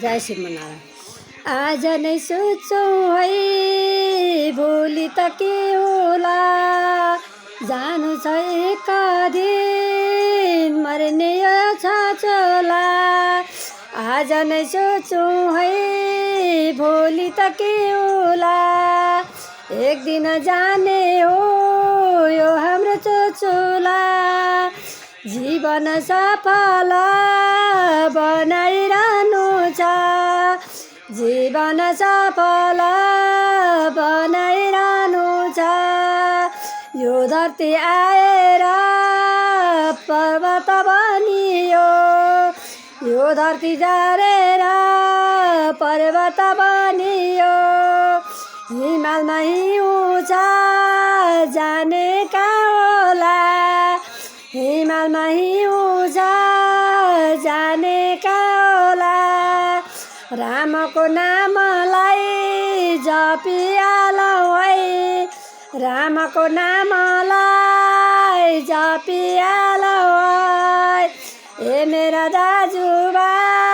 जय श्रीमनारायण। आज नै सोचौँ है भोलि त के होला, जानु छ एक दिन मर्ने यो छ चोला। आज नै सोचौँ है भोलि त के होला, एक दिन जाने हो यो हाम्रो चोचोला। जीवन सफल बनाइरहनु छ, जीवन सफल बनाइरहनु छ। यो धरती आएर पर्वत बनियो, यो धरती झरेर पर्वत बनियो। हिमालमा हिउँ छ जाने कहाँ होला, हिमालमा हिउँ छ जाने कहाँ होला। रामको नामलाई जपिहालौँ है, रामको नामलाई जपिहालौँ है। ए मेरा दाजुभाइ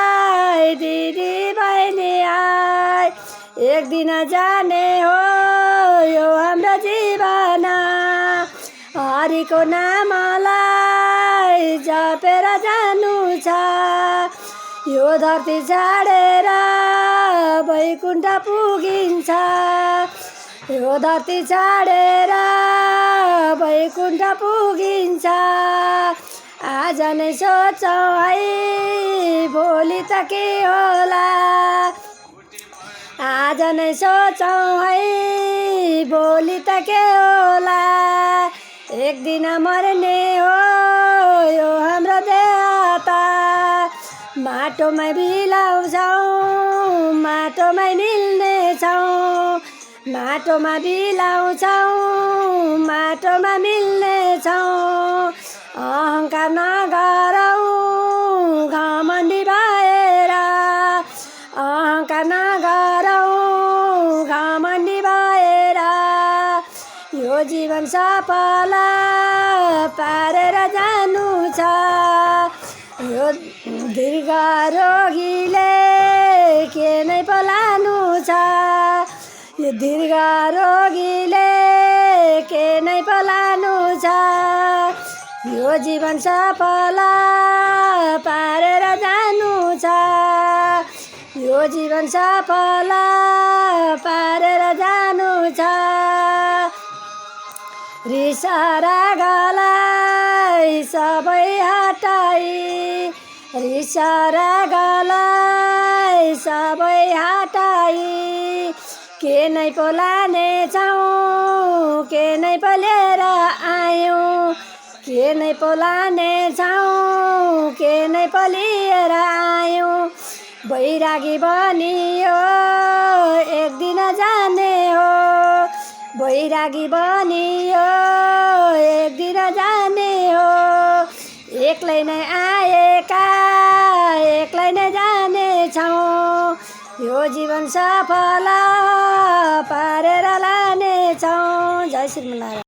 दिदी बहिनी आइ, एक दिन जाने हो यो हाम्रो जीवन। हरिको नामलाई जपेर जानु छ, यो धरती छाडेर वैकुण्ठ पुगिन्छ, यो धरती छाडेर वैकुण्ठ पुगिन्छ। आज नै सोचौँ है भोलि त के होला, आज नै सोचौँ है भोलि त के होला। एक दिन मर्ने हो यो हाम्रो देह त, माटोमै बिलाउँछौँ माटोमै मिल्नेछौँ, माटोमा बिलाउँछौँ माटोमा मिल्नेछौँ। अहङ्कार नगरौँ घमण्डी भएर, अहङ्कार नगरौँ घमण्डी भएर। यो जीवन सफल पारेर जानु छ, यो दीर्घ रोगीले के नै पलानु छ, यो दीर्घ रोगीले के नै पलानु छ। यो जीवन सफल पारेर जानु छ, यो जीवन सफल पारेर जानु छ। रिस रागलाई सबै हटाई, रिस रागलाई सबै हटाई। के नै पो लानेछौँ के नै पो लिएर आयौँ, के नै पो लानेछौँ के नै पो लिएर आयौँ। बैरागी बनियो एक दिन जाने हो, बैरागी बनियो एक दिन जाने हो। एक्लै नै आएका एक्लै नै जानेछौँ, यो जीवन सफल पारेर लानेछौँ। जय श्रीमनारायण।